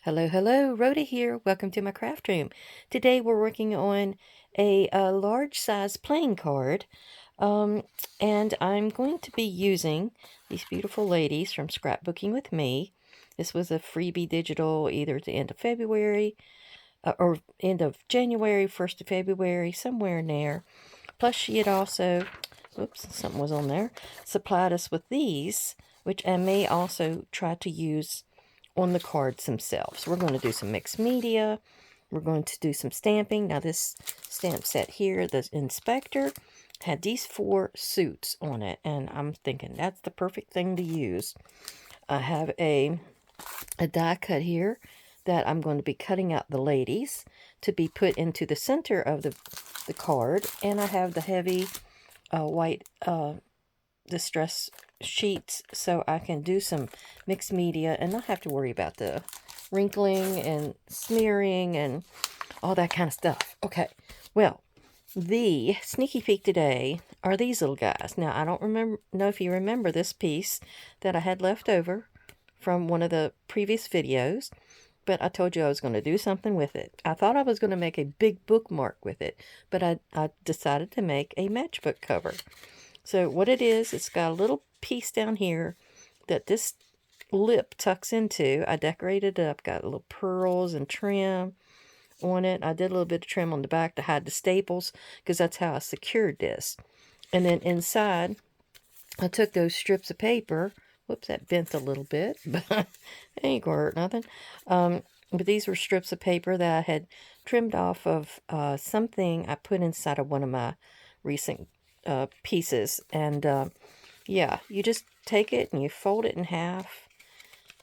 Hello, hello, Rhoda here. Welcome to my craft room. Today we're working on a large size playing card, um, and I'm going to be using these beautiful ladies from Scrapbooking with Me. This was a freebie digital either at the end of February or end of January, 1st of February, somewhere in there. Plus she had also, whoops, something was on there, supplied us with these, which I may also try to use on the cards themselves. We're going to do some mixed media. We're going to do some stamping. Now this stamp set here, the inspector, had these 4 suits on it, and I'm thinking that's the perfect thing to use. I have a die cut here that I'm going to be cutting out the ladies to be put into the center of the card, and I have the heavy white distress sheets so I can do some mixed media and not have to worry about the wrinkling and smearing and all that kind of stuff. Okay, well, the sneaky peek today are these little guys. Now, I don't know if you remember this piece that I had left over from one of the previous videos, but I told you I was going to do something with it. I thought I was going to make a big bookmark with it, but I decided to make a matchbook cover. So what it is, it's got a little piece down here that this lip tucks into. I decorated it up, got little pearls and trim on it. I did a little bit of trim on the back to hide the staples because that's how I secured this. And then inside, I took those strips of paper. Whoops, that bent a little bit, but it ain't gonna hurt nothing. But these were strips of paper that I had trimmed off of something I put inside of one of my recent pieces. And yeah, you just take it and you fold it in half.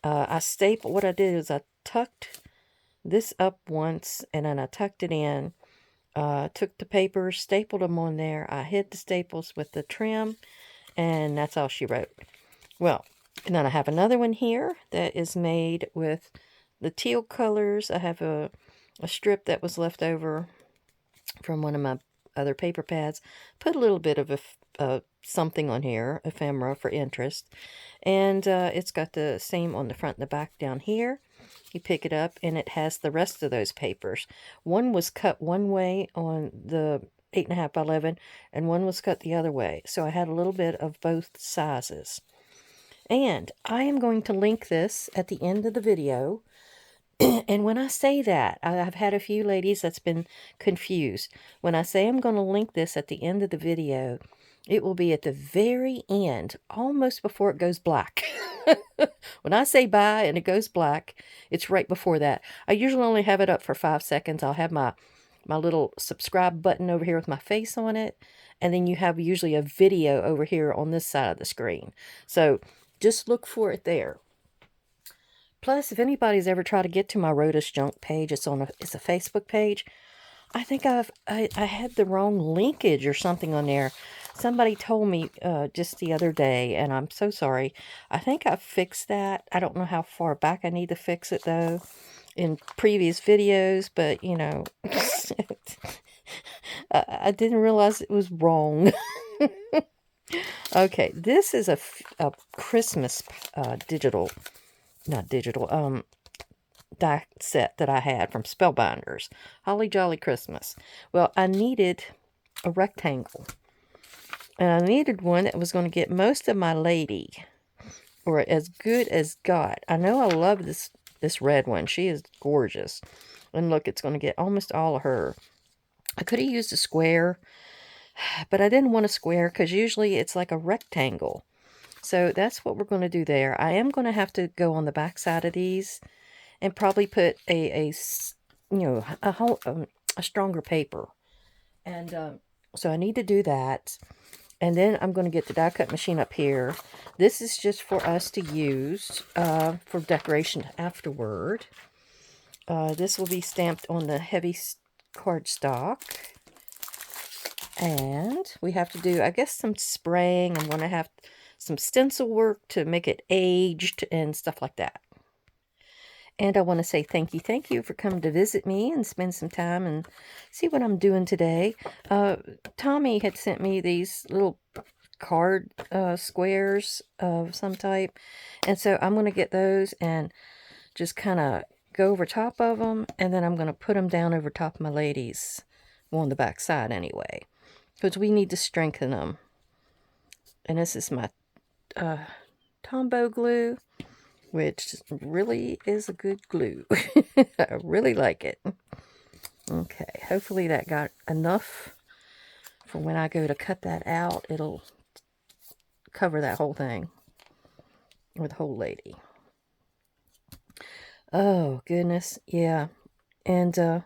What I did is I tucked this up once and then I tucked it in. Took the paper, stapled them on there. I hid the staples with the trim, and that's all she wrote. Well, and then I have another one here that is made with the teal colors. I have a strip that was left over from one of my other paper pads. Put a little bit of something on here, ephemera for interest. And it's got the same on the front and the back down here. You pick it up and it has the rest of those papers. One was cut one way on the 8.5 by 11 and one was cut the other way. So I had a little bit of both sizes. And I am going to link this at the end of the video. And when I say that, I've had a few ladies that's been confused. When I say I'm going to link this at the end of the video, it will be at the very end, almost before it goes black. When I say bye and it goes black, it's right before that. I usually only have it up for 5 seconds. I'll have my little subscribe button over here with my face on it. And then you have usually a video over here on this side of the screen. So just look for it there. Plus, if anybody's ever tried to get to my Rhoda's Junk page, it's a Facebook page. I think I had the wrong linkage or something on there. Somebody told me just the other day, and I'm so sorry. I think I fixed that. I don't know how far back I need to fix it, though, in previous videos, but, you know, I didn't realize it was wrong. Okay, this is a Christmas die set that I had from Spellbinders. Holly Jolly Christmas. Well, I needed a rectangle. And I needed one that was going to get most of my lady. Or as good as got. I know I love this red one. She is gorgeous. And look, it's going to get almost all of her. I could have used a square. But I didn't want a square because usually it's like a rectangle. So that's what we're going to do there. I am going to have to go on the back side of these and probably put a stronger paper. And so I need to do that. And then I'm going to get the die cut machine up here. This is just for us to use for decoration afterward. This will be stamped on the heavy cardstock. And we have to do, I guess, some spraying. I'm going to have some stencil work to make it aged and stuff like that. And I want to say thank you for coming to visit me and spend some time and see what I'm doing today. Tommy had sent me these little card squares of some type. And so I'm going to get those and just kind of go over top of them, and then I'm going to put them down over top of my ladies, well, on the back side anyway, because we need to strengthen them. And this is my Tombow glue, which really is a good glue. I really like it. Okay, hopefully that got enough for when I go to cut that out. It'll cover that whole thing, or the whole lady. Oh, goodness, yeah. And I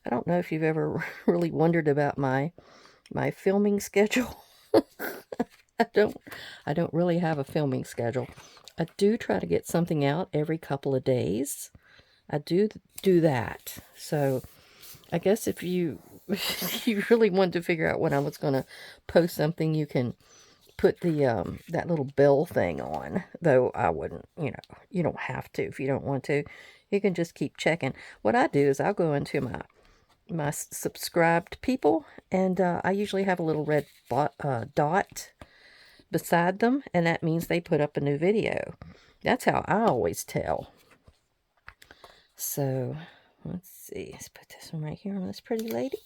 don't know if you've ever really wondered about my filming schedule. I don't really have a filming schedule. I do try to get something out every couple of days. I do that. So I guess if you you really want to figure out when I was going to post something, you can put the that little bell thing on. Though I wouldn't, you don't have to if you don't want to. You can just keep checking. What I do is I'll go into my subscribed people, and I usually have a little red dot beside them, and that means they put up a new video. That's how I always tell. So let's see, let's put this one right here on this pretty lady,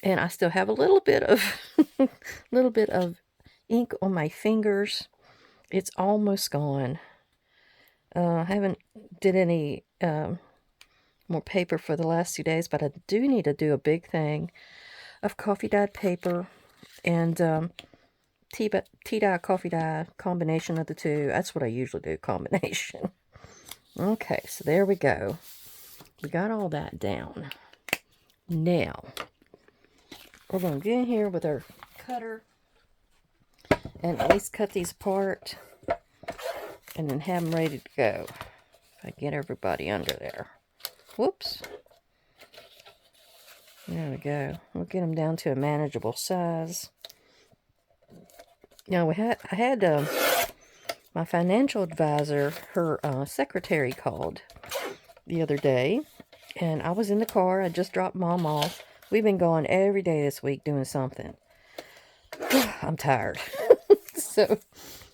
and I still have a little bit of ink on my fingers. It's almost gone. I haven't did any more paper for the last 2 days, but I do need to do a big thing of coffee dyed paper and tea dye, coffee dye, combination of the two. That's what I usually do, combination. Okay, so there we go. We got all that down. Now, we're going to get in here with our cutter and at least cut these apart and then have them ready to go. If I get everybody under there. Whoops. There we go. We'll get them down to a manageable size. Now, I had my financial advisor, her secretary called the other day, and I was in the car. I just dropped Mom off. We've been gone every day this week doing something. I'm tired. So,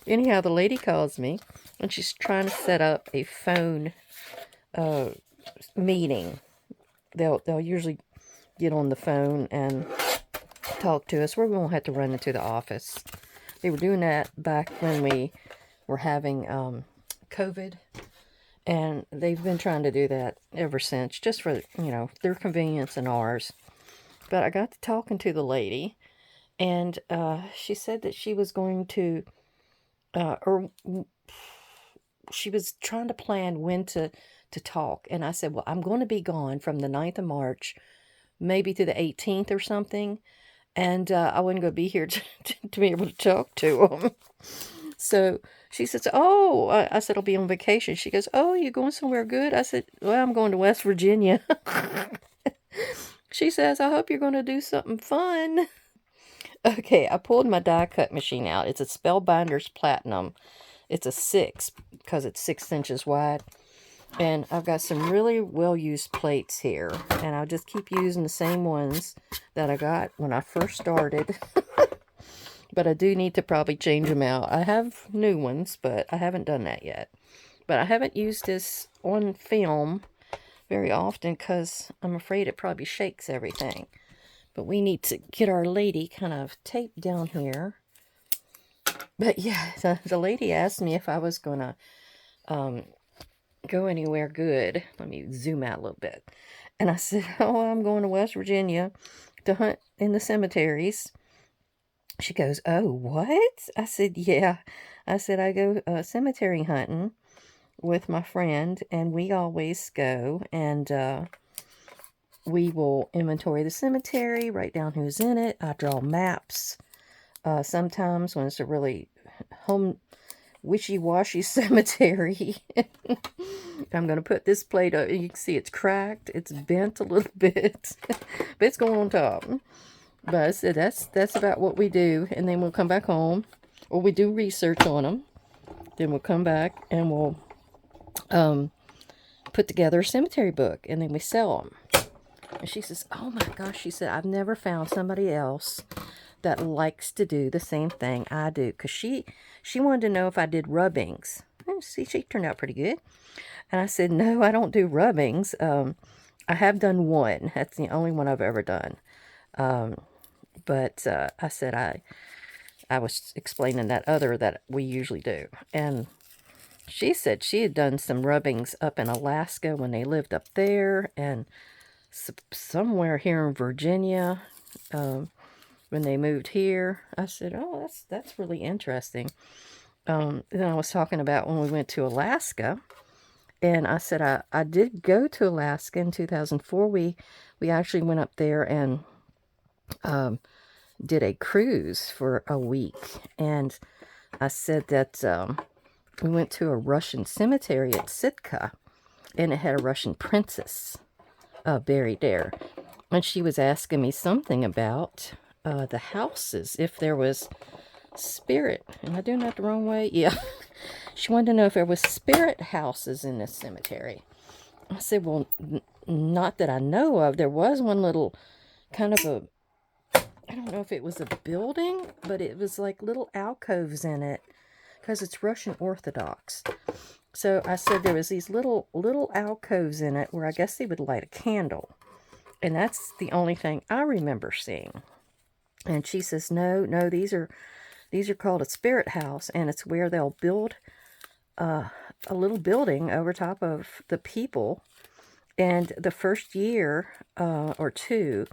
anyhow, the lady calls me, and she's trying to set up a phone meeting. They'll usually get on the phone and talk to us. We won't have to run into the office. They were doing that back when we were having COVID, and they've been trying to do that ever since, just for, their convenience and ours. But I got to talking to the lady, and she said that she was going to, or she was trying to plan when to talk. And I said, well, I'm going to be gone from the 9th of March, maybe to the 18th or something. And I wasn't going to be here to be able to talk to them. So she says, oh, I said, I'll be on vacation. She goes, oh, you going somewhere good? I said, well, I'm going to West Virginia. She says, I hope you're going to do something fun. Okay, I pulled my die cut machine out. It's a Spellbinders Platinum. It's a 6 because it's 6 inches wide. And I've got some really well-used plates here. And I'll just keep using the same ones that I got when I first started. But I do need to probably change them out. I have new ones, but I haven't done that yet. But I haven't used this on film very often because I'm afraid it probably shakes everything. But we need to get our lady kind of taped down here. But yeah, the lady asked me if I was going to go anywhere good. Let me zoom out a little bit. And I said, oh, I'm going to West Virginia to hunt in the cemeteries. She goes, oh, what? I said, yeah. I said, I go cemetery hunting with my friend, and we always go, and we will inventory the cemetery, write down who's in it. I draw maps. Sometimes when it's a really wishy-washy cemetery, I'm going to put this plate up. You can see it's cracked. It's bent a little bit. But it's going on top. But I said that's about what we do. And then we'll come back home. Or we do research on them. Then we'll come back and we'll put together a cemetery book. And then we sell them. And she says, oh my gosh. She said, I've never found somebody else that likes to do the same thing I do. Because she wanted to know if I did rubbings. And see, she turned out pretty good. And I said, no, I don't do rubbings. I have done one. That's the only one I've ever done. But I said I was explaining that other that we usually do. And she said she had done some rubbings up in Alaska when they lived up there, and somewhere here in Virginia when they moved here. I said, oh, that's really interesting. Then I was talking about when we went to Alaska, and I said I did go to Alaska in 2004. We actually went up there and did a cruise for a week, and I said that we went to a Russian cemetery at Sitka, and it had a Russian princess buried there. And she was asking me something about the houses, if there was spirit. Am I doing that the wrong way? Yeah. She wanted to know if there was spirit houses in this cemetery. I said, well, not that I know of. There was one little kind of a, I don't know if it was a building, but it was like little alcoves in it because it's Russian Orthodox. So I said there was these little alcoves in it where I guess they would light a candle. And that's the only thing I remember seeing. And she says, no, these are called a spirit house, and it's where they'll build a little building over top of the people. And the first year or two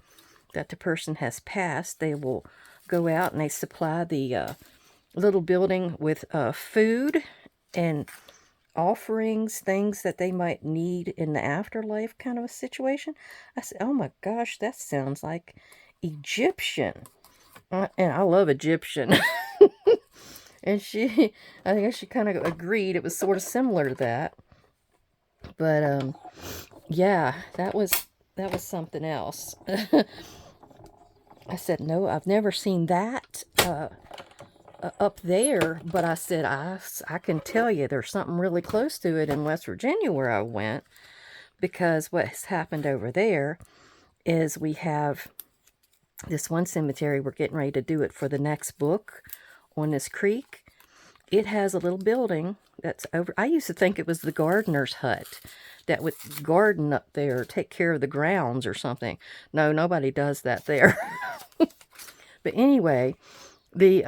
that the person has passed, they will go out and they supply the little building with food and offerings, things that they might need in the afterlife kind of a situation. I said, oh my gosh, that sounds like Egyptian. And I love Egyptian. And I think she kind of agreed it was sort of similar to that. But yeah, that was something else. I said, no, I've never seen that up there, but I said, I can tell you there's something really close to it in West Virginia where I went, because what has happened over there is we have this one cemetery. We're getting ready to do it for the next book on this creek. It has a little building that's over. I used to think it was the gardener's hut that would garden up there, take care of the grounds or something. No, nobody does that there. But anyway, the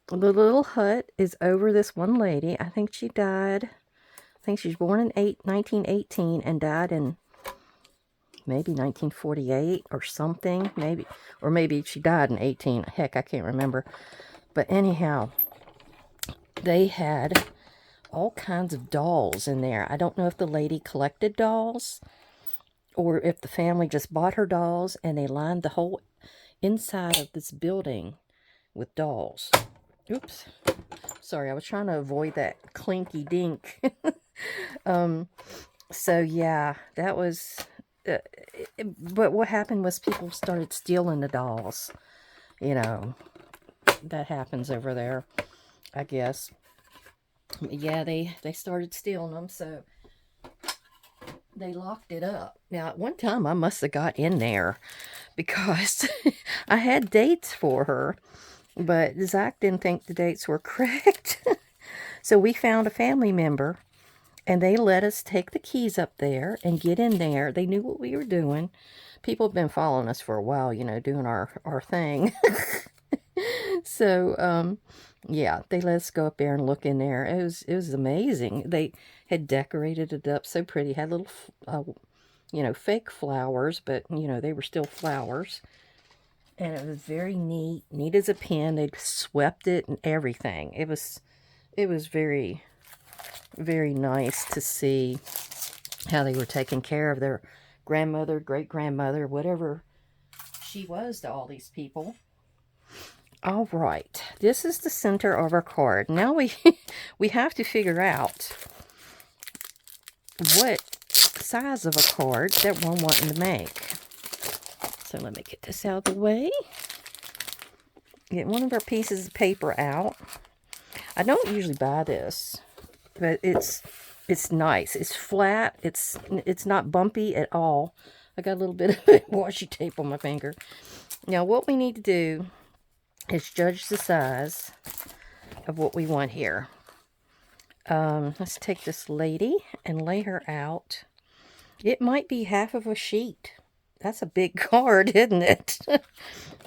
little hut is over this one lady. I think she died. I think she was born in 1918 and died in maybe 1948 or something. Maybe she died in 18. Heck, I can't remember. But anyhow, they had all kinds of dolls in there. I don't know if the lady collected dolls or if the family just bought her dolls, and they lined the whole inside of this building with dolls. Oops. Sorry, I was trying to avoid that clinky dink. So yeah, that was... but what happened was people started stealing the dolls. You know, that happens over there, I guess. Yeah, they started stealing them, so they locked it up. Now, at one time, I must have got in there because I had dates for her, but Zach didn't think the dates were correct. So we found a family member, and they let us take the keys up there and get in there. They knew what we were doing. People have been following us for a while, you know, doing our thing. So, yeah, they let us go up there and look in there. It was amazing. They had decorated it up so pretty. Had little, you know, fake flowers, but, you know, they were still flowers. And it was very neat as a pin. They'd swept it and everything. It was very, very nice to see how they were taking care of their grandmother, great-grandmother, whatever she was to all these people. All right, this is the center of our card. Now we have to figure out what size of a card that we're wanting to make. So let me get this out of the way. Get one of our pieces of paper out. I don't usually buy this, but it's nice. It's flat. It's not bumpy at all. I got a little bit of washi tape on my finger. Now what we need to do is judge the size of what we want here. Let's take this lady and lay her out. It might be half of a sheet. That's a big card, isn't it?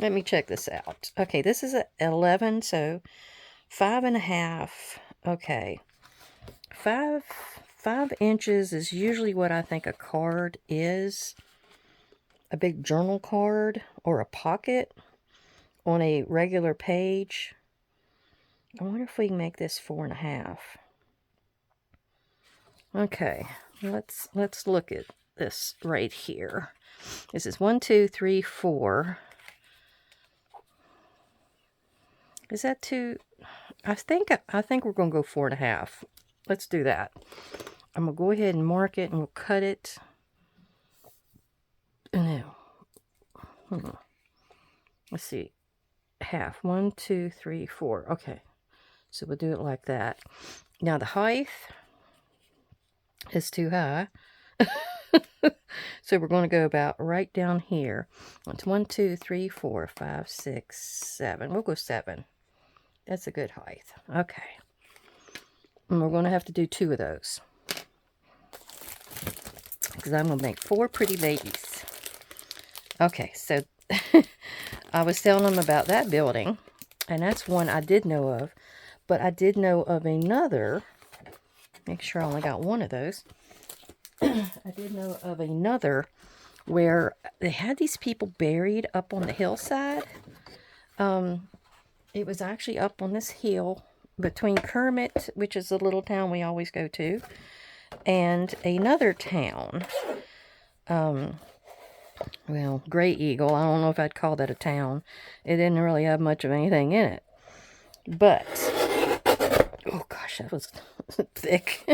Let me check this out. Okay, this is a 11, so 5.5. Okay, 5 inches is usually what I think a card is. A big journal card or a pocket on a regular page. I wonder if we can make this 4.5. Okay, let's look at this right here. This is 1, 2, 3, 4. Is that too? I think we're gonna go 4.5. Let's do that. I'm gonna go ahead and mark it, and we'll cut it. No. Let's see. Half. 1, 2, 3, 4. Okay. So we'll do it like that. Now the height is too high. So we're going to go about right down here. It's 1, 2, 3, 4, 5, 6, 7. We'll go 7. That's a good height. Okay. And we're going to have to do 2 of those, because I'm going to make 4 pretty babies. Okay, so I was telling them about that building, and that's one I did know of, but I did know of another. Make sure I only got 1 of those. I did know of another where they had these people buried up on the hillside. It was actually up on this hill between Kermit, which is the little town we always go to, and another town. Well, Gray Eagle. I don't know if I'd call that a town. It didn't really have much of anything in it. But, oh gosh, that was thick.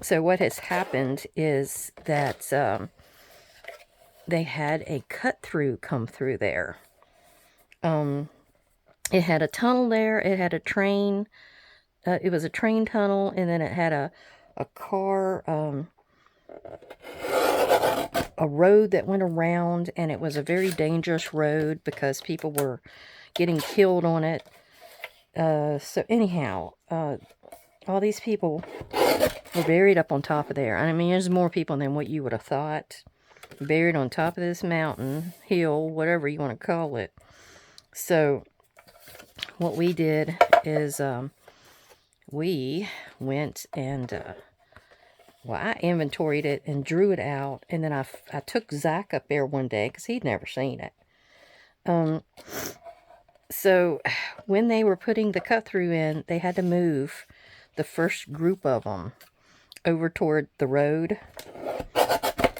So what has happened is that they had a cut-through come through there. It had a tunnel there. It had a train. It was a train tunnel, and then it had a car, a road that went around, and it was a very dangerous road because people were getting killed on it. So anyhow, all these people were buried up on top of there. I mean, there's more people than what you would have thought. Buried on top of this mountain, hill, whatever you want to call it. So what we did is we went and, well, I inventoried it and drew it out. And then I took Zach up there one day because he'd never seen it. So when they were putting the cut through in, they had to move the first group of them over toward the road.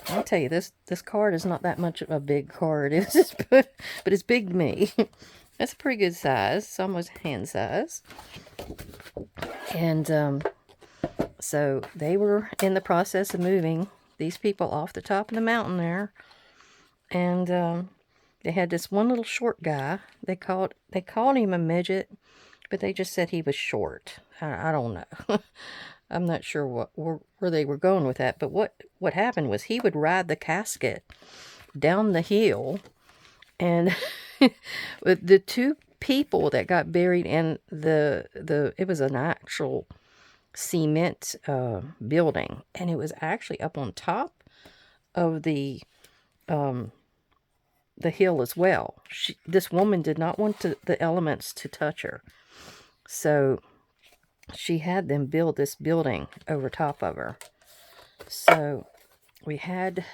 I'll tell you, this card is not that much of a big card. It's just, but it's big to me. That's a pretty good size. It's almost hand size. And so they were in the process of moving these people off the top of the mountain there. And they had this one little short guy. They called him a midget, but they just said he was short. I don't know. I'm not sure where they were going with that. But what happened was he would ride the casket down the hill, and with the 2 people that got buried in it was an actual cement building, and it was actually up on top of the hill as well. This woman did not want the elements to touch her, so she had them build this building over top of her. So we had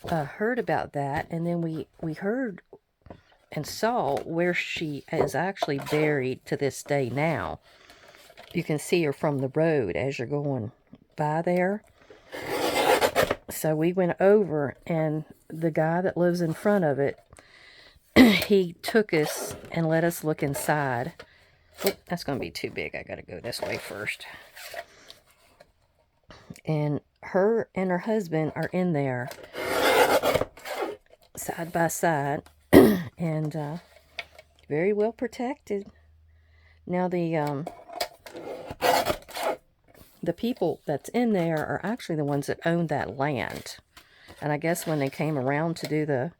heard about that, and then we heard and saw where she is actually buried to this day now. You can see her from the road as you're going by there. So we went over, and the guy that lives in front of it, he took us and let us look inside. Oh, that's going to be too big. I got to go this way first. And her and her husband are in there side by side, and very well protected. Now the people that's in there are actually the ones that own that land. And I guess when they came around to do the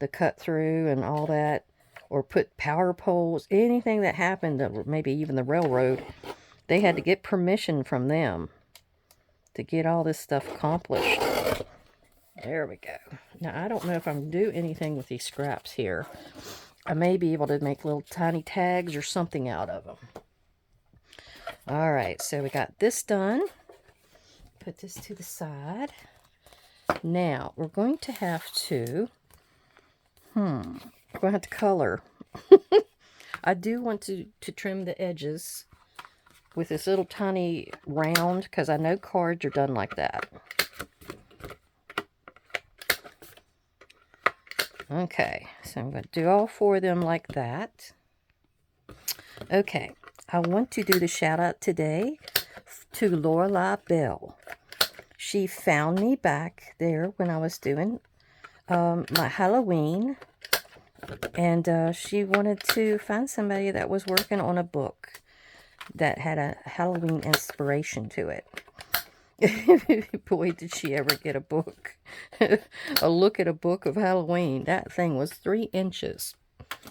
cut through and all that, or put power poles, anything that happened, or maybe even the railroad, they had to get permission from them to get all this stuff accomplished. There we go. Now, I don't know if I'm going to do anything with these scraps here. I may be able to make little tiny tags or something out of them. All right, so we got this done. Put this to the side. Now, we're going to have to, we're going to have to color. I do want to trim the edges with this little tiny round, because I know cards are done like that. Okay, so I'm going to do all 4 of them like that. Okay, I want to do the shout out today to Lorelei Bell. She found me back there when I was doing my Halloween, and she wanted to find somebody that was working on a book that had a Halloween inspiration to it. Boy, did she ever get a book. A look at a book of Halloween. That thing was 3 inches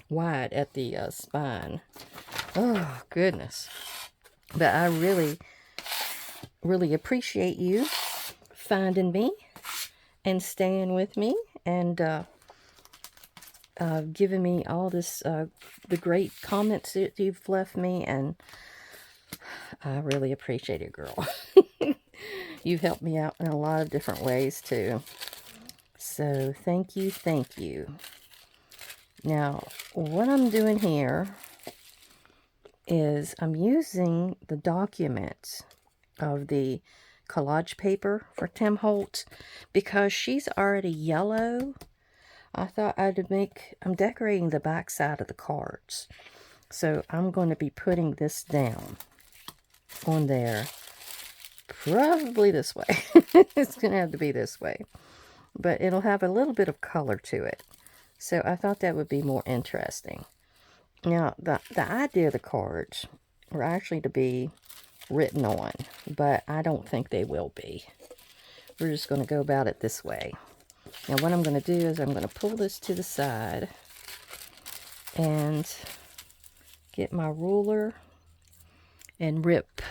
wide at the spine. Oh, goodness. But I really, really appreciate you finding me and staying with me and giving me all this, the great comments that you've left me, and I really appreciate it, girl. You've helped me out in a lot of different ways, too. So, thank you, thank you. Now, what I'm doing here is I'm using the document of the collage paper for Tim Holt, because she's already yellow. I thought I'm decorating the back side of the cards. So, I'm going to be putting this down on there. Probably this way. It's going to have to be this way. But it'll have a little bit of color to it. So I thought that would be more interesting. Now, the idea of the cards were actually to be written on. But I don't think they will be. We're just going to go about it this way. Now, what I'm going to do is I'm going to pull this to the side. And get my ruler. And rip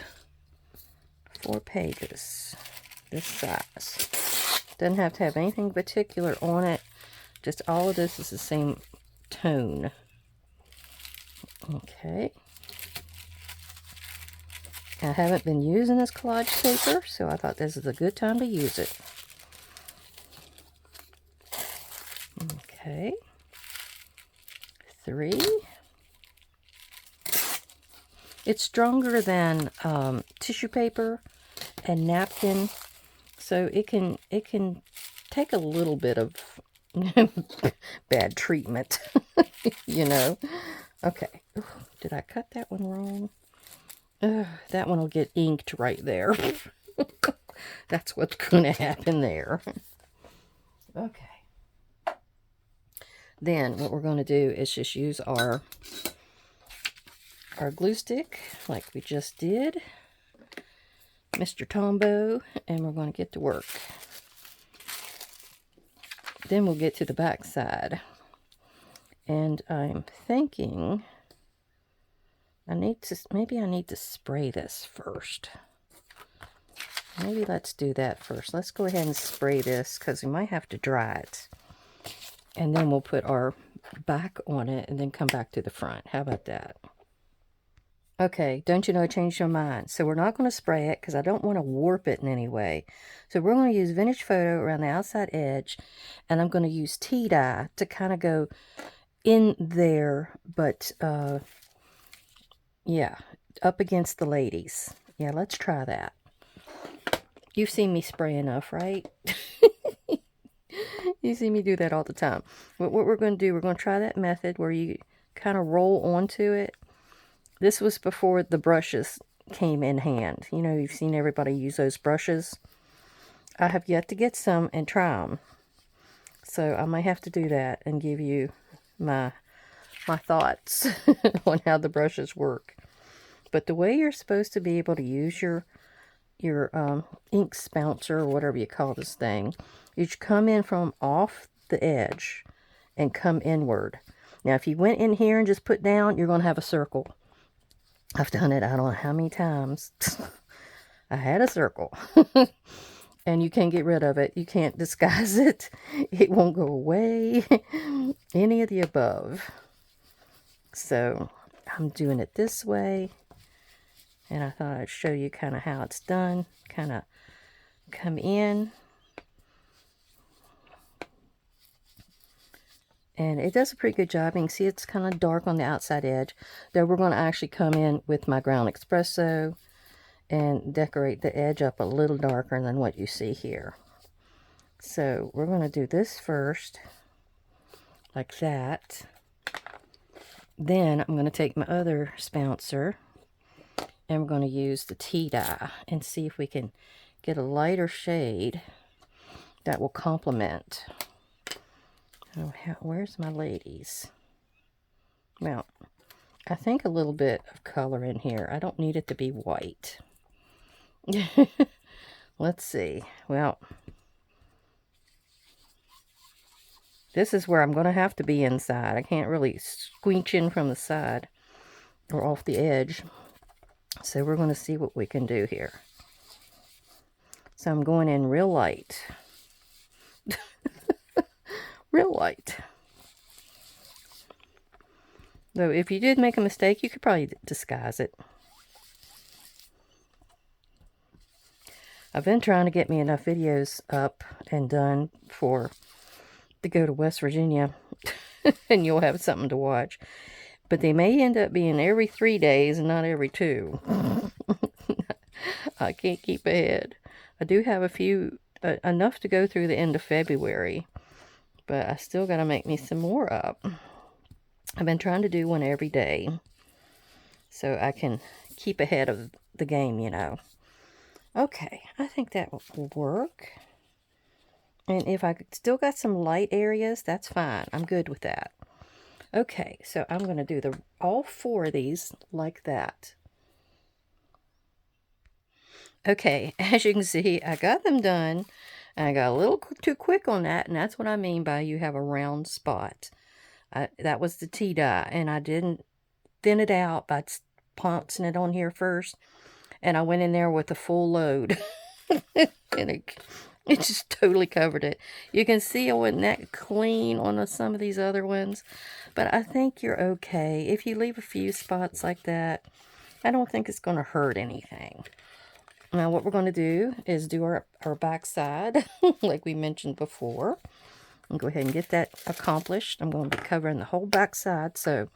4 pages this size. Doesn't have to have anything particular on it. Just all of this is the same tone. Okay. I haven't been using this collage paper, so I thought this is a good time to use it. Okay. 3. It's stronger than tissue paper and napkin, so it can take a little bit of bad treatment, you know. Okay, ooh, did I cut that one wrong? That one will get inked right there. That's what's going to happen there. Okay. Then what we're going to do is just use our glue stick like we just did, Mr. Tombow, and we're going to get to work. Then we'll get to the back side, and I'm thinking maybe I need to spray this first. Maybe let's do that first. Let's go ahead and spray this, because we might have to dry it, and then we'll put our back on it and then come back to the front. How about that? Okay, don't you know I changed my mind. So we're not going to spray it because I don't want to warp it in any way. So we're going to use Vintage Photo around the outside edge, and I'm going to use tea dye to kind of go in there, but yeah, up against the ladies. Yeah, let's try that. You've seen me spray enough, right? You see me do that all the time. What we're going to do, we're going to try that method where you kind of roll onto it. This was before the brushes came in hand. You know, you've seen everybody use those brushes. I have yet to get some and try them. So I might have to do that and give you my thoughts on how the brushes work. But the way you're supposed to be able to use your ink spouncer, or whatever you call this thing, you should come in from off the edge and come inward. Now, if you went in here and just put down, you're going to have a circle. I've done it I don't know how many times. I had a circle. And you can't get rid of it. You can't disguise it. It won't go away. Any of the above. So I'm doing it this way. And I thought I'd show you kind of how it's done. Kind of come in. And it does a pretty good job. You can see it's kind of dark on the outside edge. Though we're going to actually come in with my ground espresso and decorate the edge up a little darker than what you see here. So we're going to do this first, like that. Then I'm going to take my other spouncer and we're going to use the tea dye and see if we can get a lighter shade that will complement. Oh, where's my ladies? Well, I think a little bit of color in here. I don't need it to be white. Let's see. Well, this is where I'm going to have to be inside. I can't really squinch in from the side or off the edge. So we're going to see what we can do here. So I'm going in real light. Real light. Though if you did make a mistake, you could probably disguise it. I've been trying to get me enough videos up and done to go to West Virginia and you'll have something to watch. But they may end up being every 3 days and not every 2. I can't keep ahead. I do have a few, enough to go through the end of February. But I still got to make me some more up. I've been trying to do one every day. So I can keep ahead of the game, you know. Okay, I think that will work. And if I still got some light areas, that's fine. I'm good with that. Okay, so I'm going to do all 4 of these like that. Okay, as you can see, I got them done. And I got a little too quick on that, and that's what I mean by you have a round spot. That was the tea dye, and I didn't thin it out by pouncing it on here first. And I went in there with a full load. And it just totally covered it. You can see I wasn't that clean on some of these other ones. But I think you're okay. If you leave a few spots like that, I don't think it's going to hurt anything. Now what we're going to do is do our back side, like we mentioned before. I'll go ahead and get that accomplished. I'm going to be covering the whole back side, so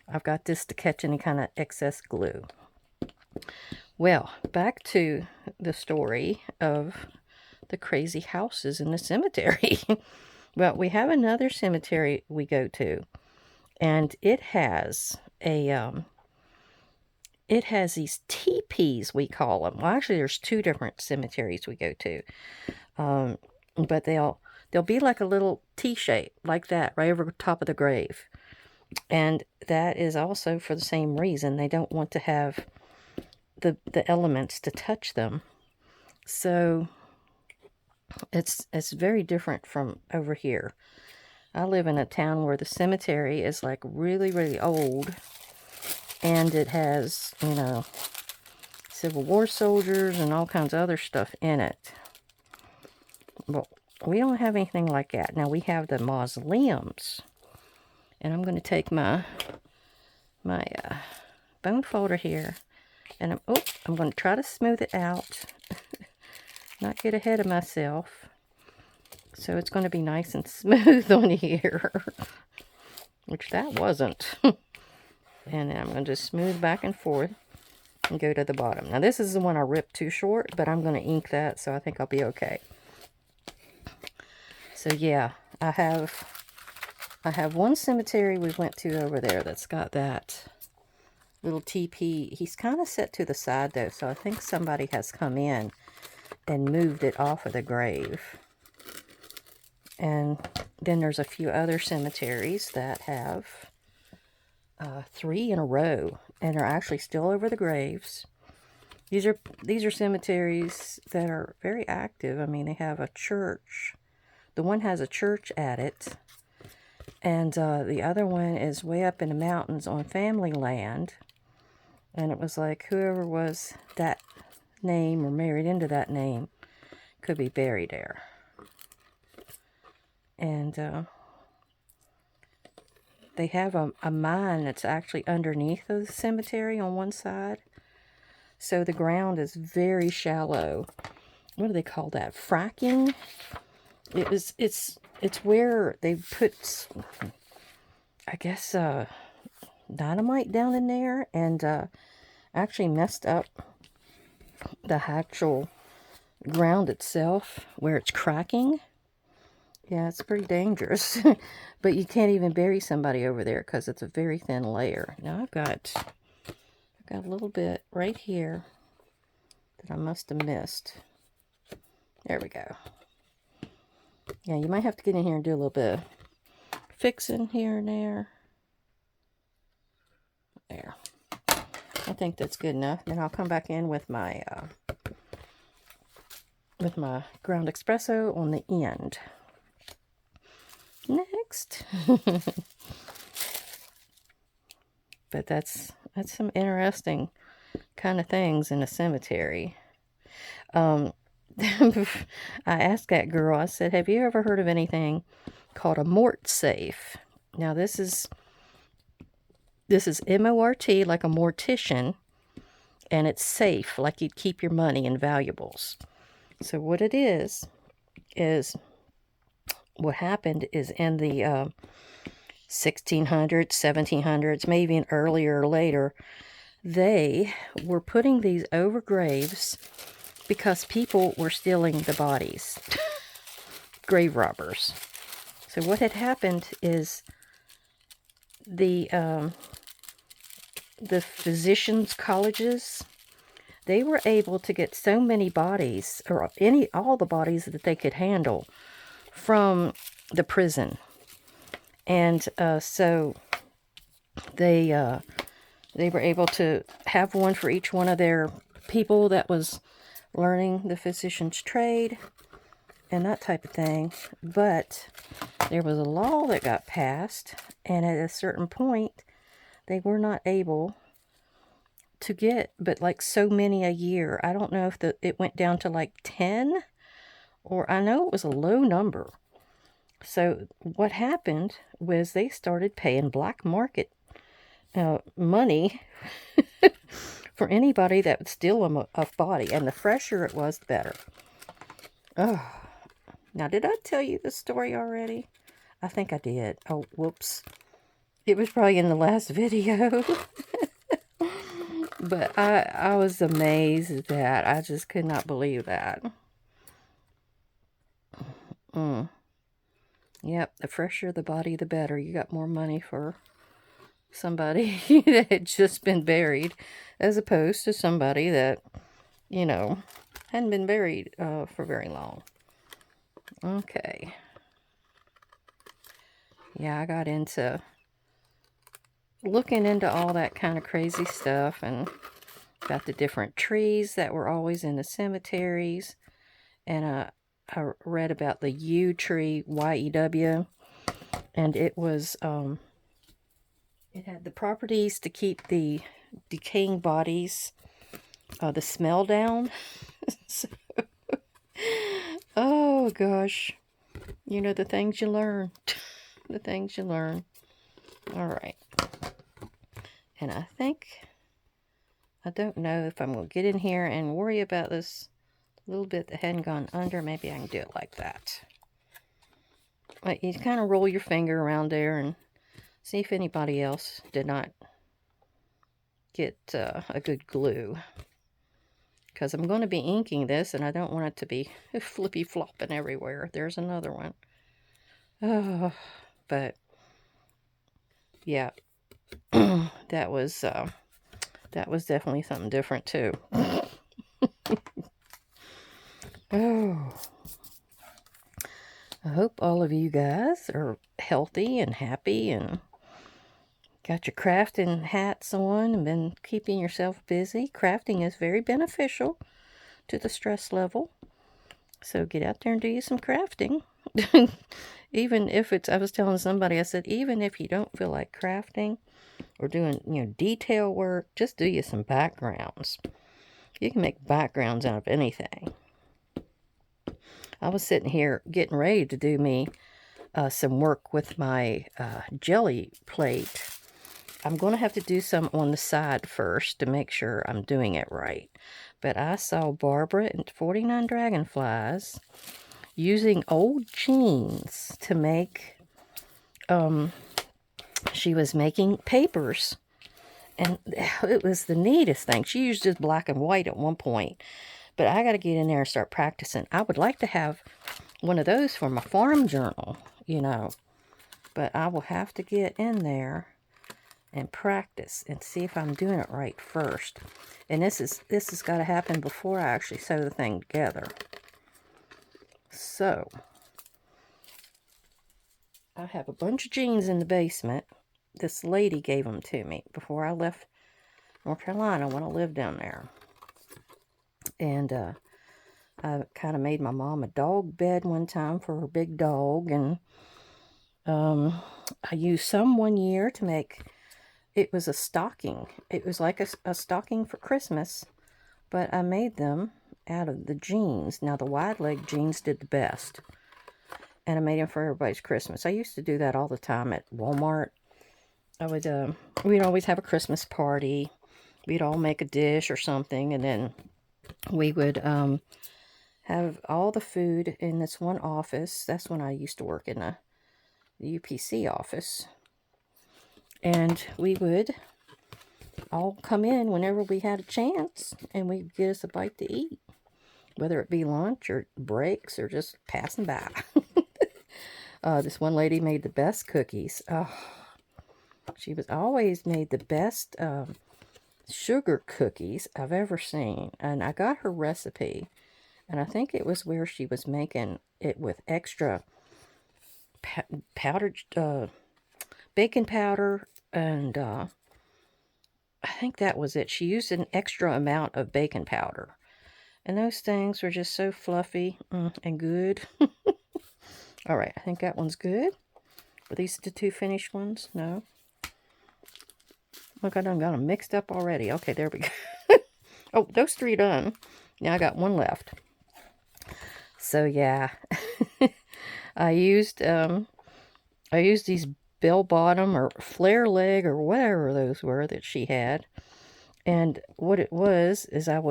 I've got this to catch any kind of excess glue. Well, back to the story of the crazy houses in the cemetery. Well, we have another cemetery we go to, and it has these teepees, we call them. Well, actually, there's 2 different cemeteries we go to, but they'll be like a little T shape, like that, right over the top of the grave. And that is also for the same reason. They don't want to have the elements to touch them. So it's very different from over here. I live in a town where the cemetery is like really, really old. And it has, you know, Civil War soldiers and all kinds of other stuff in it. Well, we don't have anything like that. Now we have the mausoleums. And I'm going to take my bone folder here. And I'm going to try to smooth it out. Not get ahead of myself. So it's going to be nice and smooth on here. Which that wasn't. And then I'm going to just smooth back and forth and go to the bottom. Now this is the one I ripped too short, but I'm going to ink that, so I think I'll be okay. So yeah, I have one cemetery we went to over there that's got that little teepee. He's kind of set to the side though, so I think somebody has come in and moved it off of the grave. And then there's a few other cemeteries that have 3 in a row and are actually still over the graves. These are cemeteries that are very active. I mean, they have a church. The one has a church at it, and the other one is way up in the mountains on family land. And it was like whoever was that name or married into that name could be buried there. And they have a mine that's actually underneath the cemetery on one side. So the ground is very shallow. What do they call that? Fracking? It's where they put, I guess, dynamite down in there and actually messed up the actual ground itself where it's cracking. Yeah, it's pretty dangerous. But you can't even bury somebody over there because it's a very thin layer. Now I've got a little bit right here that I must have missed. There we go. Yeah, you might have to get in here and do a little bit of fixing here and there. There. I think that's good enough. Then I'll come back in with my ground espresso on the end. Next. But that's some interesting kind of things in a cemetery. I asked that girl, I said, have you ever heard of anything called a mort safe? Now this is M-O-R-T, like a mortician, and it's safe, like you'd keep your money and valuables. So what it is what happened is in the 1600s, 1700s, maybe even earlier or later, they were putting these over graves because people were stealing the bodies. Grave robbers. So what had happened is the physicians' colleges, they were able to get so many bodies, or all the bodies that they could handle from the prison. And so they were able to have one for each one of their people that was learning the physician's trade and that type of thing. But there was a law that got passed, and at a certain point they were not able to get but like so many a year. I don't know if it went down to like 10, or I know it was a low number. So what happened was they started paying black market money for anybody that would steal a body, and the fresher it was, the better. Oh, now did I tell you this story already? I think I did. Oh, whoops. It was probably in the last video. But I was amazed at that. I just could not believe that. Yep, the fresher the body, the better. You got more money for somebody that had just been buried, as opposed to somebody that, you know, hadn't been buried for very long. Okay. Yeah, I got into looking into all that kind of crazy stuff, and got the different trees that were always in the cemeteries. And I read about the yew tree, Y-E-W, and it was, it had the properties to keep the decaying bodies, the smell down. So, oh gosh, you know, the things you learn. The things you learn. All right. And I think, I don't know if I'm going to get in here and worry about this little bit that hadn't gone under. Maybe I can do it like that. Like, you kind of roll your finger around there and see if anybody else did not get a good glue. Because I'm going to be inking this, and I don't want it to be flippy flopping everywhere. There's another one. Oh, but yeah, that was definitely something different too. Oh, I hope all of you guys are healthy and happy and got your crafting hats on and been keeping yourself busy. Crafting is very beneficial to the stress level. So get out there and do you some crafting. Even if it's, I was telling somebody, I said, even if you don't feel like crafting or doing, detail work, just do you some backgrounds. You can make backgrounds out of anything. I was sitting here getting ready to do me some work with my jelly plate. I'm going to have to do some on the side first to make sure I'm doing it right. But I saw Barbara and 49 Dragonflies using old jeans to make, she was making papers. And it was the neatest thing. She used just black and white at one point. But I got to get in there and start practicing. I would like to have one of those for my farm journal, But I will have to get in there and practice and see if I'm doing it right first. And this has got to happen before I actually sew the thing together. So, I have a bunch of jeans in the basement. This lady gave them to me before I left North Carolina when I lived down there. And I kind of made my mom a dog bed one time for her big dog. And I used some one year to make, it was a stocking. It was like a stocking for Christmas. But I made them out of the jeans. Now, the wide leg jeans did the best. And I made them for everybody's Christmas. I used to do that all the time at Walmart. I would, we'd always have a Christmas party. We'd all make a dish or something. And then we would have all the food in this one office. That's when I used to work in the UPC office. And we would all come in whenever we had a chance. And we'd get us a bite to eat. Whether it be lunch or breaks or just passing by. This one lady made the best cookies. Oh, she was always made the best sugar cookies I've ever seen. And I got her recipe. And I think it was where she was making it with extra powdered baking powder. And I think that was it. She used an extra amount of baking powder. And those things were just so fluffy and good. All right, I think that one's good. Are these the two finished ones? No. Look, I done got them mixed up already. Okay, there we go. Oh, those three done. Now I got one left. So yeah, I used these bell bottom or flare leg or whatever those were that she had. And what it was is I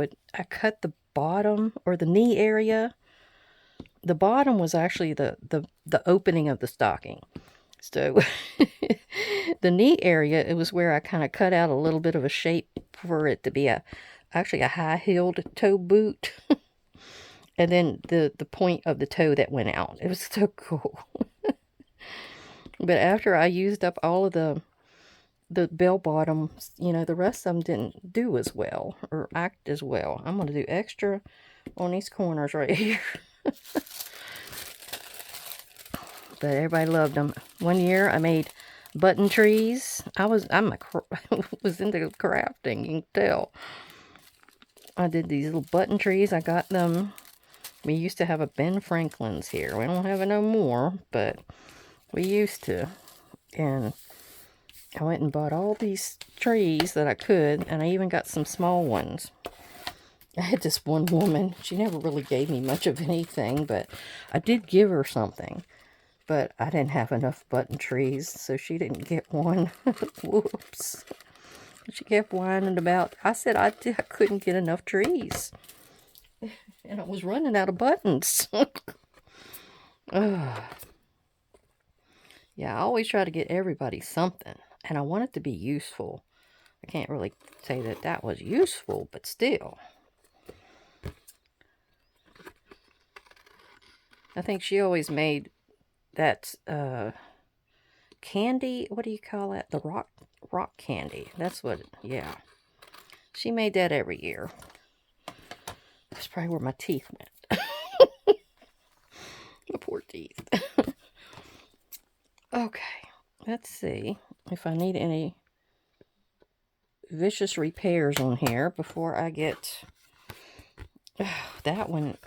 cut the bottom or the knee area. The bottom was actually the opening of the stocking. So the knee area, it was where I kind of cut out a little bit of a shape for it to be actually a high-heeled toe boot. And then the point of the toe that went out. It was so cool. But after I used up all of the bell bottoms, the rest of them didn't do as well or act as well. I'm going to do extra on these corners right here. But everybody loved them. One year I made button trees. I was into crafting, you can tell. I did these little button trees. I got them. We used to have a Ben Franklin's here. We don't have it no more, but we used to. And I went and bought all these trees that I could, and I even got some small ones. I had this one woman. She never really gave me much of anything, but I did give her something. But I didn't have enough button trees, so she didn't get one. Whoops. She kept whining about, I said I couldn't get enough trees. And I was running out of buttons. Yeah, I always try to get everybody something. And I want it to be useful. I can't really say that was useful, but still. I think she always made that candy, what do you call that? The rock candy. That's what, yeah. She made that every year. That's probably where my teeth went. My poor teeth. Okay, let's see if I need any vicious repairs on here before I get that one.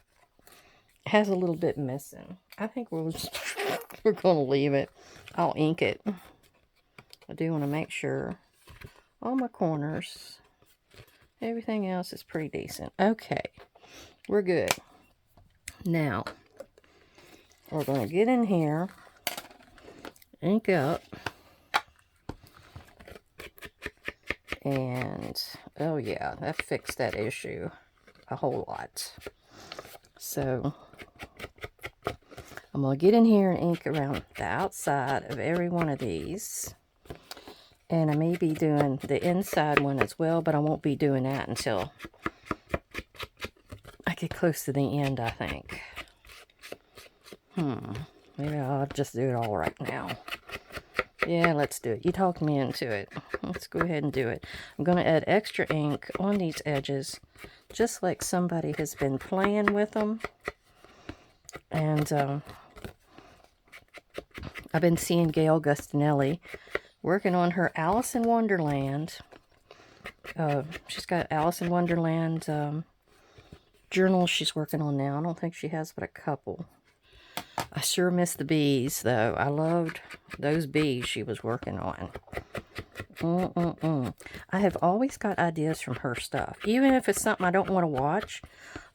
has a little bit missing. I think we're going to leave it. I'll ink it. I do want to make sure all my corners, everything else is pretty decent. Okay, we're good. Now, we're going to get in here, ink up, and oh yeah, that fixed that issue a whole lot. So I'm going to get in here and ink around the outside of every one of these. And I may be doing the inside one as well, but I won't be doing that until I get close to the end, I think. Maybe I'll just do it all right now. Yeah, let's do it. You talked me into it. Let's go ahead and do it. I'm going to add extra ink on these edges, just like somebody has been playing with them. And I've been seeing Gail Gustinelli working on her Alice in Wonderland. She's got Alice in Wonderland journals she's working on now. I don't think she has but a couple. I sure miss the bees, though. I loved those bees she was working on. I have always got ideas from her stuff. Even if it's something I don't want to watch,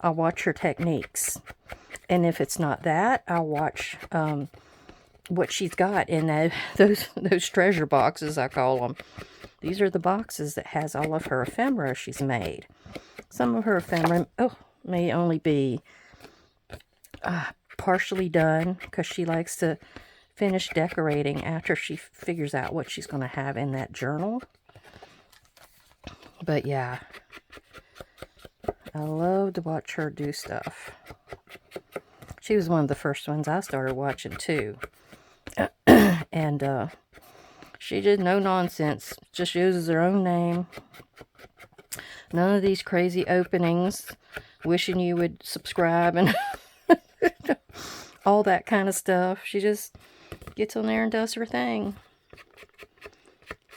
I'll watch her techniques. And if it's not that, I'll watch what she's got in those treasure boxes, I call them. These are the boxes that has all of her ephemera she's made. Some of her ephemera may only be partially done, because she likes to finish decorating after she figures out what she's going to have in that journal. But yeah, I love to watch her do stuff. She was one of the first ones I started watching too. And she did no nonsense, just uses her own name. None of these crazy openings, wishing you would subscribe and all that kind of stuff. She just gets on there and does her thing.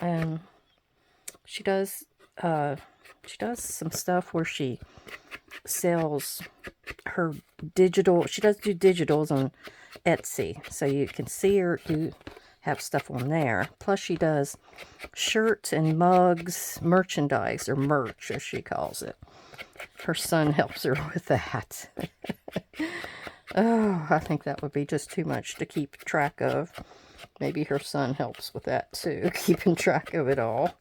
And she does some stuff where she sells her digital. She does do digitals on Etsy, so you can see her have stuff on there. Plus she does shirts and mugs, merchandise, or merch as she calls it. Her son helps her with that. Oh, I think that would be just too much to keep track of. Maybe her son helps with that too, keeping track of it all.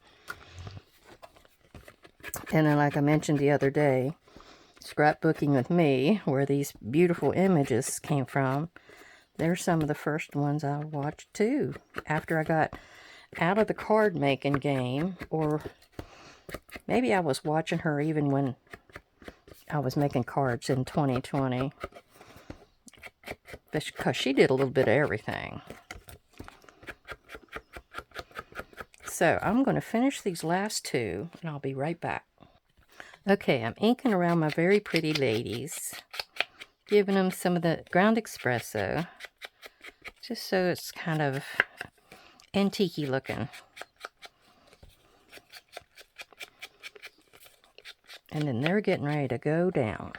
And then, like I mentioned the other day, scrapbooking with me, where these beautiful images came from, they're some of the first ones I watched too. After I got out of the card making game, or maybe I was watching her even when I was making cards in 2020. Because she did a little bit of everything. So I'm going to finish these last two, and I'll be right back. Okay, I'm inking around my very pretty ladies, giving them some of the ground espresso, just so it's kind of antique-y looking. And then they're getting ready to go down.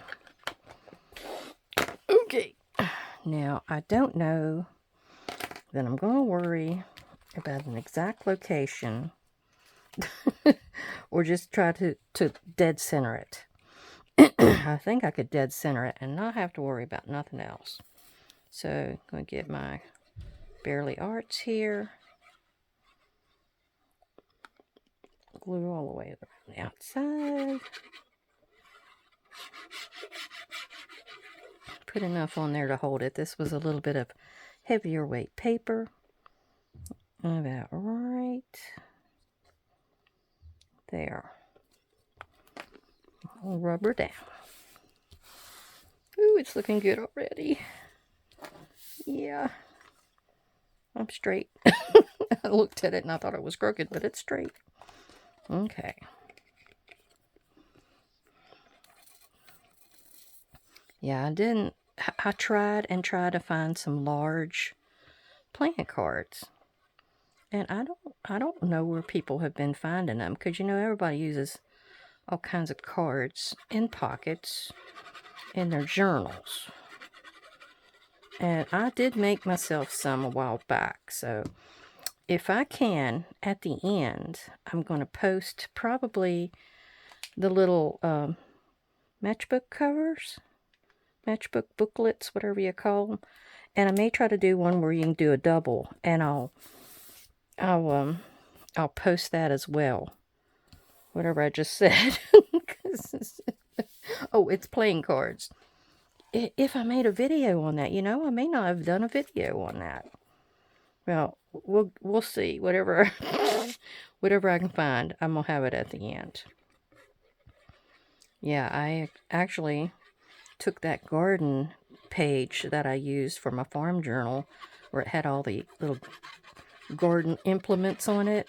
Okay. Now, I don't know that I'm going to worry about an exact location or just try to dead center it. I think I could dead center it and not have to worry about nothing else. So, I'm going to get my Barely Arts here. Glue all the way around the outside. Put enough on there to hold it. This was a little bit of heavier weight paper. About right there. I'll rub her down. Ooh, it's looking good already. Yeah. I'm straight. I looked at it and I thought it was crooked, but it's straight. Okay. Yeah, I tried to find some large plant cards. And I don't know where people have been finding them, because you know everybody uses all kinds of cards in pockets in their journals. And I did make myself some a while back. So if I can, at the end, I'm going to post probably the little matchbook covers, matchbook booklets, whatever you call them. And I may try to do one where you can do a double, and I'll post that as well. Whatever I just said. Oh, it's playing cards. If I made a video on that, you know, I may not have done a video on that. Well, we'll see. Whatever whatever I can find, I'm gonna have it at the end. Yeah, I actually took that garden page that I used for my farm journal, where it had all the little garden implements on it,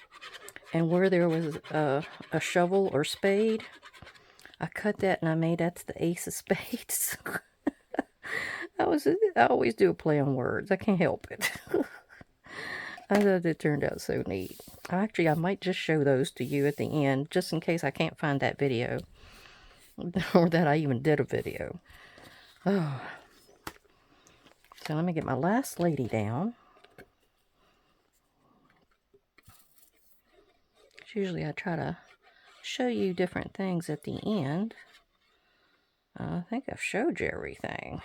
and where there was a shovel or spade, I cut that and I made that's the ace of spades. I always do a play on words. I can't help it. I thought it turned out so neat. Actually, I might just show those to you at the end, just in case I can't find that video. Or that I even did a video. Oh. So let me get my last lady down. Usually I try to show you different things at the end. I think I've showed you everything.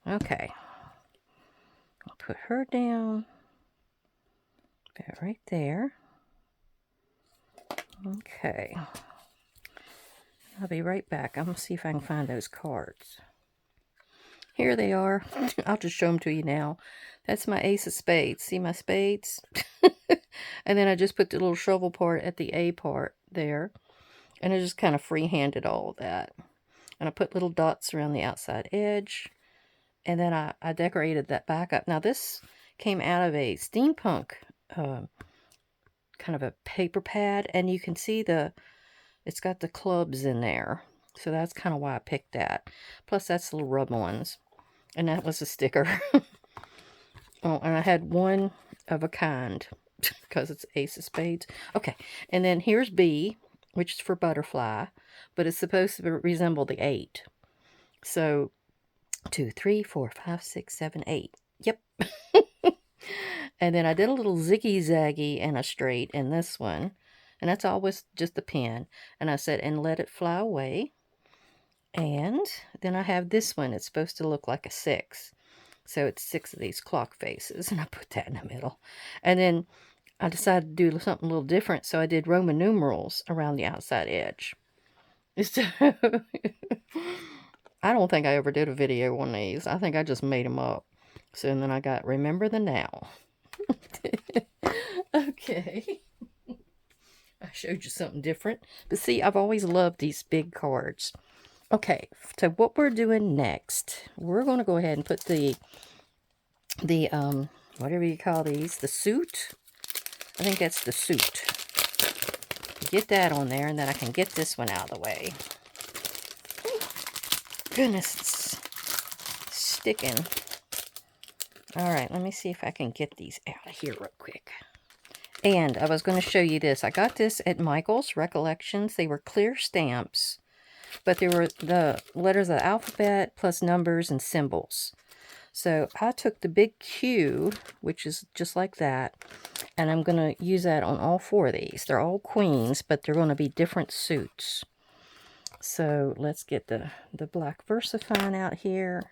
Okay. I'll put her down. Put it right there. Okay. I'll be right back. I'm going to see if I can find those cards. Here they are. I'll just show them to you now. That's my ace of spades. See my spades? And then I just put the little shovel part at the A part there. And I just kind of freehanded all of that. And I put little dots around the outside edge. And then I decorated that back up. Now this came out of a steampunk kind of a paper pad. And you can see it's got the clubs in there. So that's kind of why I picked that. Plus that's the little rub-ons. And that was a sticker. Oh, and I had one of a kind. Because it's ace of spades. Okay, and then here's B, which is for butterfly. But it's supposed to resemble the 8. So 2, 3, 4, 5, 6, 7, 8. Yep. And then I did a little ziggy-zaggy and a straight in this one. And that's always just the pen. And I said, and let it fly away. And then I have this one. It's supposed to look like a 6. So it's 6 of these clock faces. And I put that in the middle. And then I decided to do something a little different. So I did Roman numerals around the outside edge. So I don't think I ever did a video on these. I think I just made them up. So then I got remember the now. Okay. I showed you something different. But see, I've always loved these big cards. Okay, so what we're doing next, we're going to go ahead and put the whatever you call these, the suit. I think that's the suit. Get that on there, and then I can get this one out of the way. Goodness, it's sticking. Alright, let me see if I can get these out of here real quick. And I was going to show you this. I got this at Michael's Recollections. They were clear stamps, but they were the letters of the alphabet plus numbers and symbols. So I took the big Q, which is just like that, and I'm going to use that on all 4 of these. They're all queens, but they're going to be different suits. So let's get the black VersaFine out here,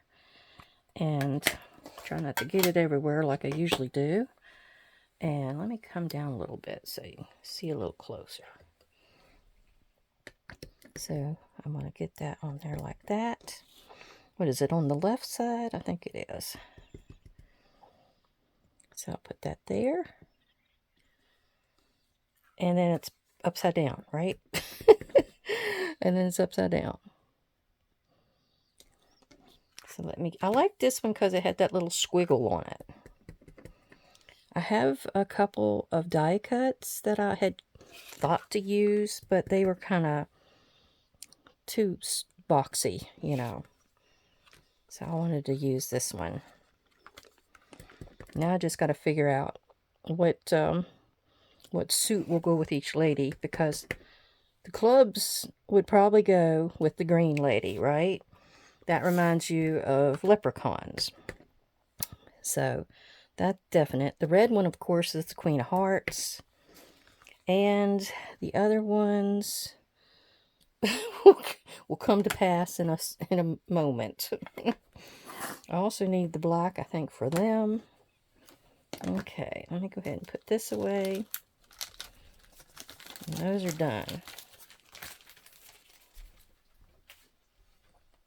and try not to get it everywhere like I usually do. And let me come down a little bit so you can see a little closer. So I'm going to get that on there like that. What is it, on the left side? I think it is. So I'll put that there. And then it's upside down, right? And then it's upside down. So I like this one because it had that little squiggle on it. I have a couple of die cuts that I had thought to use, but they were kind of too boxy, you know. So I wanted to use this one. Now I just got to figure out what suit will go with each lady, because The clubs would probably go with the green lady, right? That reminds you of leprechauns. So, that's definite. The red one, of course, is the Queen of Hearts. And the other ones will come to pass in a moment. I also need the black, I think, for them. Okay, let me go ahead and put this away. And those are done.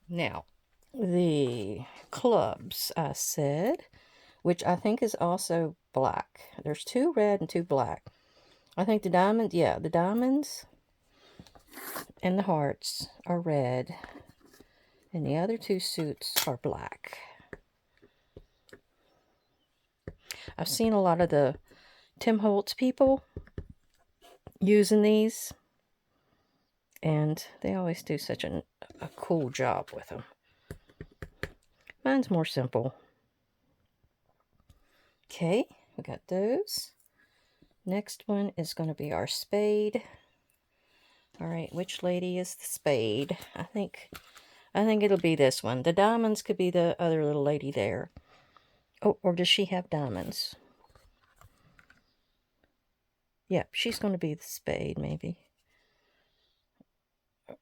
Now, the clubs, I said, which I think is also black. There's 2 red and 2 black. I think the diamonds and the hearts are red, and the other 2 suits are black. I've seen a lot of the Tim Holtz people using these, and they always do such a cool job with them. Mine's more simple. Okay, we got those. Next one is going to be our spade. All right, which lady is the spade? I think it'll be this one. The diamonds could be the other little lady there. Oh, or does she have diamonds? Yep, she's going to be the spade, maybe.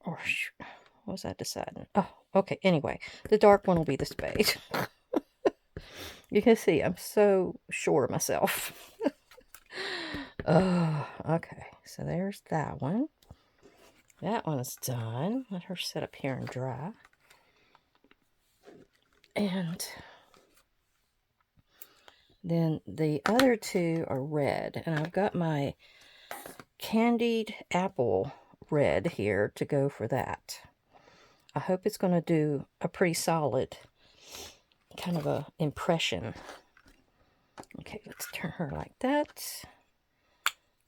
Or what was I deciding? Oh, okay. Anyway, the dark one will be the spade. You can see I'm so sure of myself. Oh, okay. So there's that one. That one's done. Let her sit up here and dry. And then the other 2 are red. And I've got my candied apple red here to go for that. I hope it's going to do a pretty solid kind of a impression. Okay, let's turn her like that.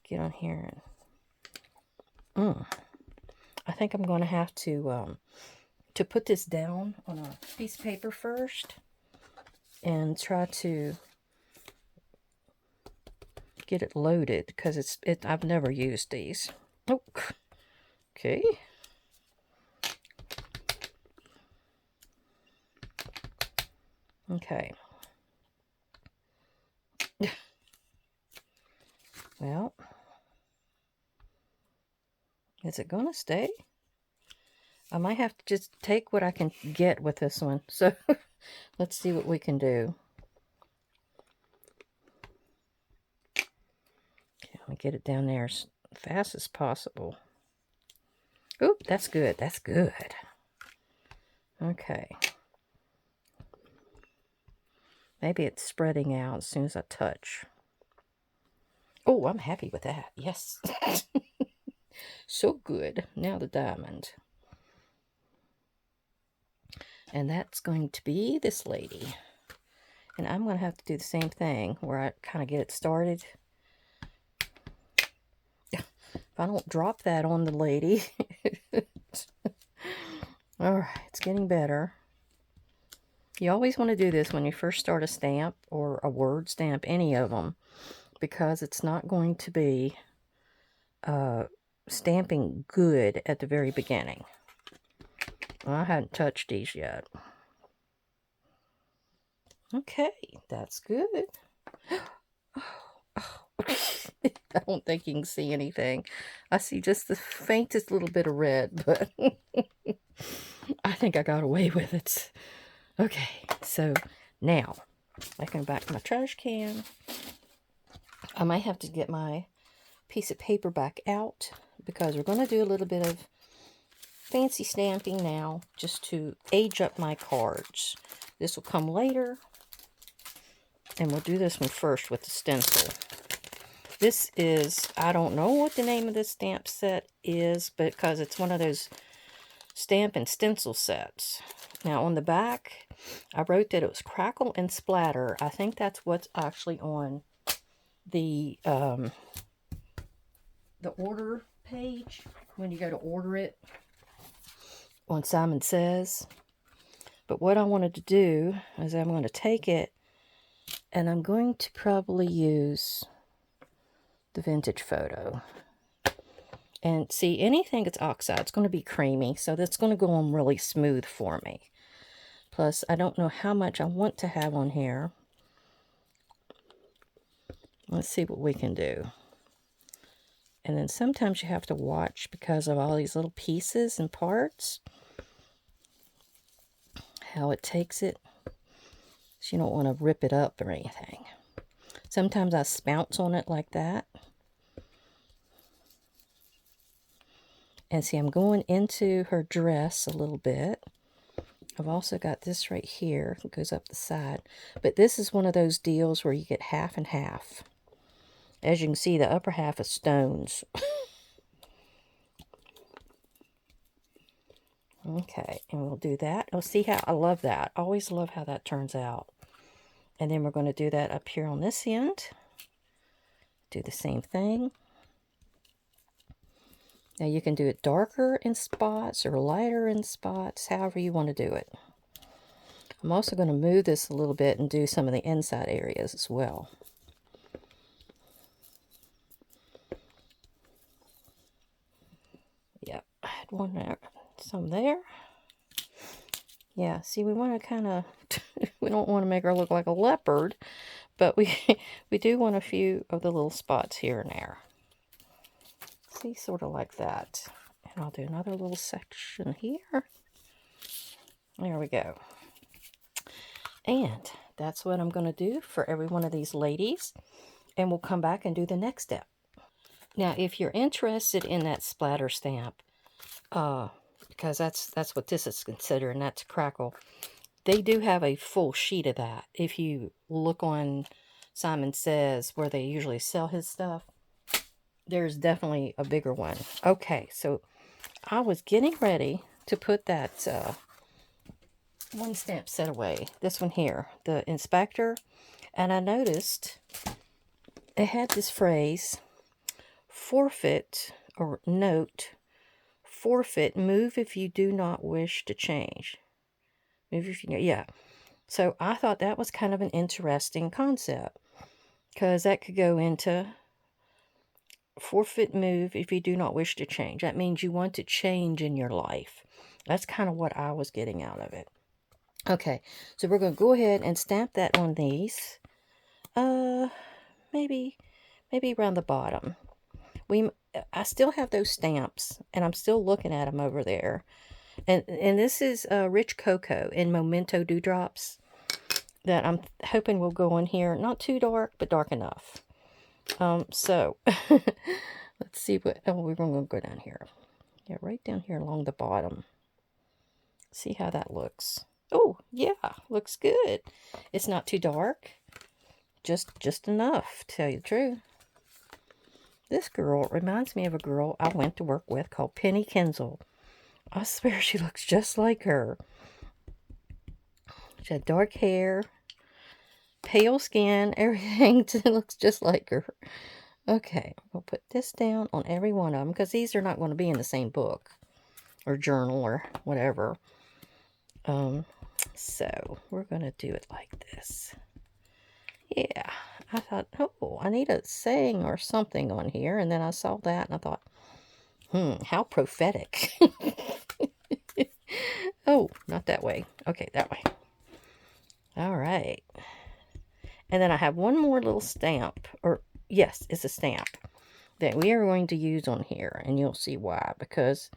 Get on here and I think I'm going to have to put this down on a piece of paper first and try to get it loaded, because I've never used these. Oh, okay. Okay. Well, is it gonna stay? I might have to just take what I can get with this one. So let's see what we can do. Okay, let me get it down there as fast as possible. Oop, that's good. That's good. Okay. Maybe it's spreading out as soon as I touch. Oh, I'm happy with that. Yes. So good. Now the diamond. And that's going to be this lady. And I'm going to have to do the same thing where I kind of get it started. If I don't drop that on the lady. Alright, it's getting better. You always want to do this when you first start a stamp or a word stamp, any of them, because it's not going to be stamping good at the very beginning. Well, I hadn't touched these yet. Okay, that's good. I don't think you can see anything. I see just the faintest little bit of red, but I think I got away with it. Okay, so now I can back my trash can. I might have to get my piece of paper back out, because we're going to do a little bit of fancy stamping now, just to age up my cards. This will come later, and we'll do this one first with the stencil. This is, I don't know what the name of this stamp set is, but because it's one of those stamp and stencil sets. Now on the back, I wrote that it was Crackle and Splatter. I think that's what's actually on the order page when you go to order it on Simon Says. But what I wanted to do is I'm going to take it, and I'm going to probably use the vintage photo. And see, anything that's oxide, it's going to be creamy. So that's going to go on really smooth for me. Plus, I don't know how much I want to have on here. Let's see what we can do. And then sometimes you have to watch because of all these little pieces and parts, how it takes it. So you don't want to rip it up or anything. Sometimes I spounce on it like that. And see, I'm going into her dress a little bit. I've also got this right here that goes up the side. But this is one of those deals where you get half and half. As you can see, the upper half is stones. Okay, and we'll do that. Oh, see how I love that. Always love how that turns out. And then we're going to do that up here on this end. Do the same thing. Now you can do it darker in spots or lighter in spots, however you want to do it. I'm also going to move this a little bit and do some of the inside areas as well. Yep, I had one there, some there. Yeah, see, we want to kind of, we don't want to make her look like a leopard, but we do want a few of the little spots here and there. See, sort of like that. And I'll do another little section here. There we go. And that's what I'm going to do for every one of these ladies. And we'll come back and do the next step. Now, if you're interested in that splatter stamp, because that's what this is considered, and that's crackle, they do have a full sheet of that. If you look on Simon Says, where they usually sell his stuff, there's definitely a bigger one. Okay, so I was getting ready to put that one stamp set away. This one here, the inspector. And I noticed it had this phrase, forfeit, or note, forfeit, move if you do not wish to change. Move if you, yeah. So I thought that was kind of an interesting concept, because that could go into forfeit, move if you do not wish to change. That means you want to change in your life. That's kind of what I was getting out of it. Okay, so we're going to go ahead and stamp that on these. Maybe around the bottom. I still have those stamps, and I'm still looking at them over there. And this is Rich Cocoa in Memento Dewdrops that I'm hoping will go in here. Not too dark, but dark enough. So let's see what. Oh, we're going to go down here. Yeah, right down here along the bottom. See how that looks. Oh, yeah, looks good. It's not too dark. Just enough, to tell you the truth. This girl reminds me of a girl I went to work with called Penny Kinsel. I swear she looks just like her. She had dark hair, pale skin, everything looks just like her. Okay, I'm going to put this down on every one of them, because these are not going to be in the same book or journal or whatever. So we're going to do it like this. Yeah, I thought, oh, I need a saying or something on here. And then I saw that and I thought, how prophetic. Oh, not that way. Okay, that way. All right. And then I have one more little stamp, or yes, it's a stamp that we are going to use on here. And you'll see why, because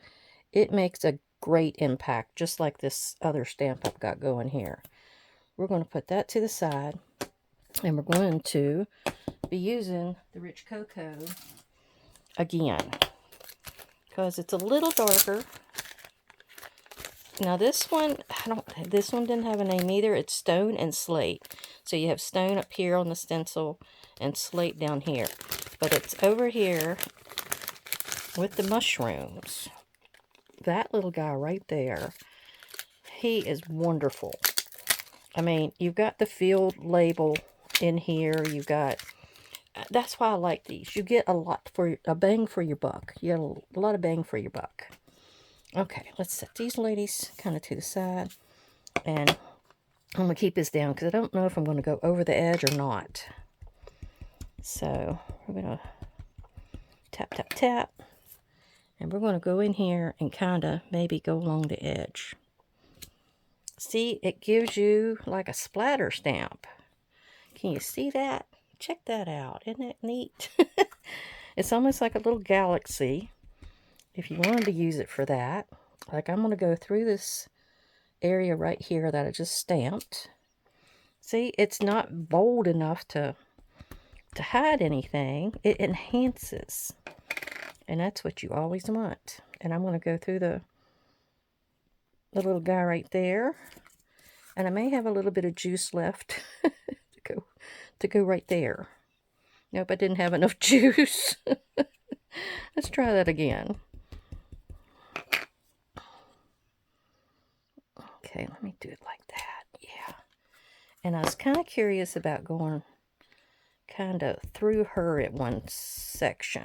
it makes a great impact, just like this other stamp I've got going here. We're going to put that to the side. And we're going to be using the Rich Cocoa again, because it's a little darker. Now this one, this one didn't have a name either. It's Stone and Slate. So you have stone up here on the stencil and slate down here. But it's over here with the mushrooms. That little guy right there, he is wonderful. I mean, you've got the field label in here. You've got, that's why I like these. You get a bang for your buck. You get a lot of bang for your buck. Okay, let's set these ladies kind of to the side. And I'm going to keep this down because I don't know if I'm going to go over the edge or not. So we're going to tap, tap, tap. And we're going to go in here and kind of maybe go along the edge. See, it gives you like a splatter stamp. Can you see that? Check that out. Isn't it neat? It's almost like a little galaxy if you wanted to use it for that. Like, I'm going to go through this area right here that I just stamped. See, it's not bold enough to hide anything. It enhances. And that's what you always want. And I'm going to go through the little guy right there. And I may have a little bit of juice left to go right there. Nope, I didn't have enough juice. Let's try that again. Okay, let me do it like that. Yeah. And I was kind of curious about going kind of through her at one section.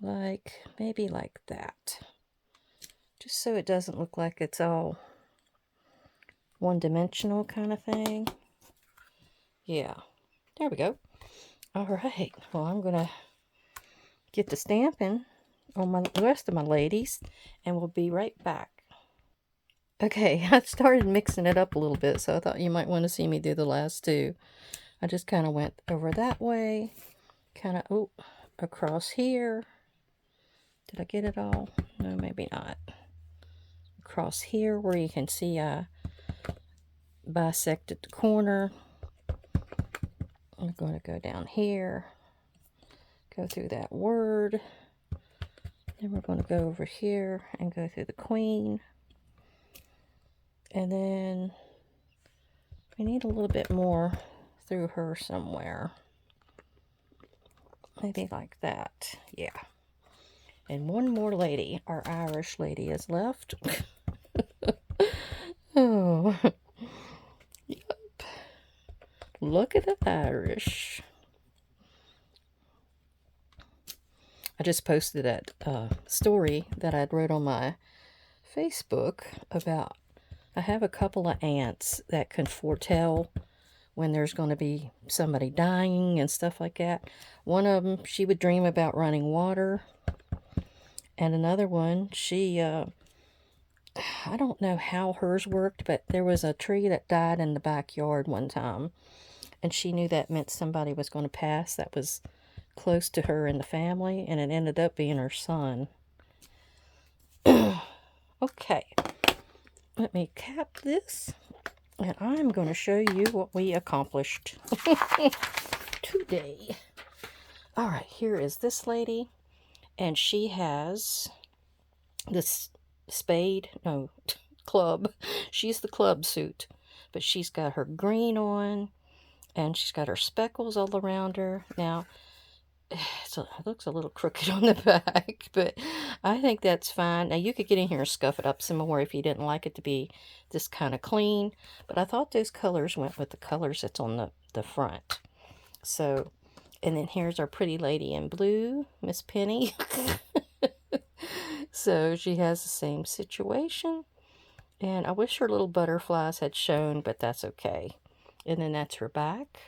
Like, maybe like that. Just so it doesn't look like it's all one-dimensional kind of thing. Yeah. There we go. All right. Well, I'm going to get the stamping on the rest of my ladies, and we'll be right back. Okay, I started mixing it up a little bit, so I thought you might want to see me do the last two. I just kind of went over that way, kind of, across here. Did I get it all? No, maybe not. Across here where you can see I bisected the corner. I'm going to go down here, go through that word. Then we're going to go over here and go through the queen. And then we need a little bit more through her somewhere. Maybe like that. Yeah. And one more lady, our Irish lady, is left. Oh. Yep. Look at the Irish. I just posted that story that I'd wrote on my Facebook about, I have a couple of aunts that can foretell when there's going to be somebody dying and stuff like that. One of them, she would dream about running water. And another one, she, I don't know how hers worked, but there was a tree that died in the backyard one time. And she knew that meant somebody was going to pass that was close to her in the family. And it ended up being her son. Okay. Let me cap this. And I'm going to show you what we accomplished today. All right, here is this lady. And she has this club. She's the club suit. But she's got her green on. And she's got her speckles all around her. Now, it looks a little crooked on the back. But I think that's fine. Now, you could get in here and scuff it up some more if you didn't like it to be this kind of clean. But I thought those colors went with the colors that's on the front. So, and then here's our pretty lady in blue, Miss Penny. So she has the same situation. And I wish her little butterflies had shown, but that's okay. And then that's her back.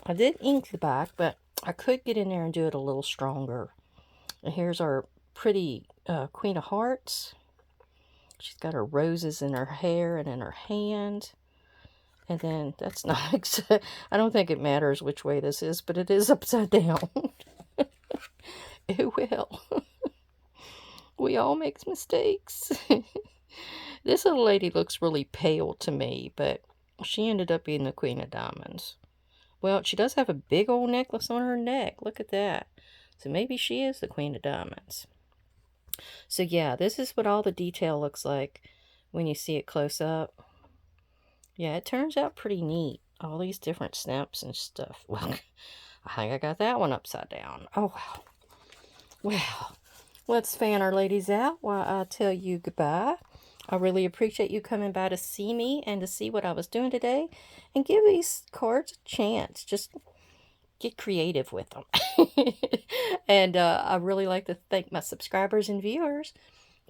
I did ink the back, but I could get in there and do it a little stronger. And here's our pretty Queen of Hearts. She's got her roses in her hair and in her hand. And then that's not, I don't think it matters which way this is, but it is upside down. It will. We all make mistakes. This little lady looks really pale to me, but she ended up being the Queen of Diamonds. Well, she does have a big old necklace on her neck. Look at that. So maybe she is the Queen of Diamonds. So yeah, this is what all the detail looks like when you see it close up. Yeah, it turns out pretty neat. All these different snaps and stuff. Well, I think I got that one upside down. Oh, wow. Well, let's fan our ladies out while I tell you goodbye. I really appreciate you coming by to see me and to see what I was doing today. And give these cards a chance. Just get creative with them. And I really like to thank my subscribers and viewers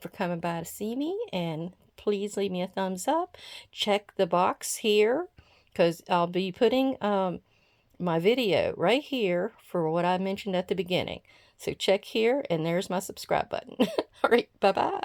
for coming by to see me. And please leave me a thumbs up. Check the box here, because I'll be putting my video right here for what I mentioned at the beginning. So check here, and there's my subscribe button. All right, bye-bye.